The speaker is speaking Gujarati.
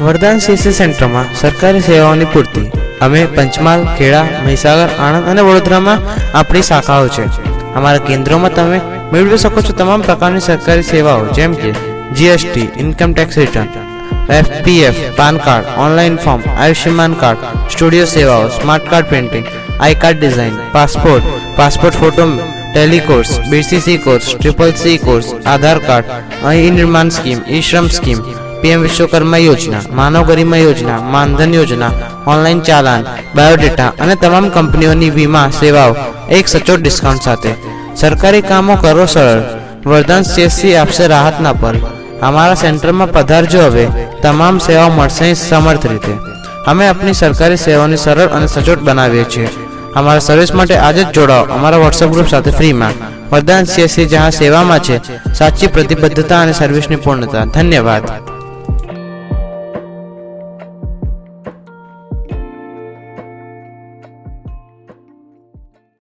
વરદાન સીએસસી સેન્ટરમાં સરકારી સેવાઓની પૂર્તિ। અમે પંચમહાલ, ખેડા, મહીસાગર, આણંદ અને વડોદરામાં આપણી શાખાઓ છે। અમારા કેન્દ્રોમાં તમે મેળવી શકો છો તમામ પ્રકારની સરકારી સેવાઓ, જેમ કે GST, income tax return, FPF, PAN card, online form, Ayushman card, studio સેવાઓ, smart card printing, I card design, passport photo, tally course, BCC course, CCC course, Aadhaar card, નિર્માણ scheme, E Shram scheme, PM Vishwakarma યોજના, માનવ ગરિમા યોજના, માનધન યોજના, ઓનલાઈન ચાલાન, બાયોડેટા અને તમામ કંપનીઓની વીમા સેવાઓ એક સચોટ ડિસ્કાઉન્ટ સાથે। સરકારી કામો કરો સરળ, વરદાન સીએસસી આપશે રાહતના પલ। અમારા સેન્ટરમાં પધારજો, હવે તમામ સેવાઓ મળશે સમર્થ રીતે। અમે આપણી સરકારી સેવાઓને સરળ અને સચોટ બનાવીએ છીએ। અમારા સર્વિસ માટે આજે જ જોડાઓ અમારા વોટ્સએપ ગ્રુપ સાથે ફ્રીમાં। વરદાન સીએસસી જ્યાં સેવામાં છે સાચી પ્રતિબદ્ધતા અને સર્વિસની પૂર્ણતા। ધન્યવાદ।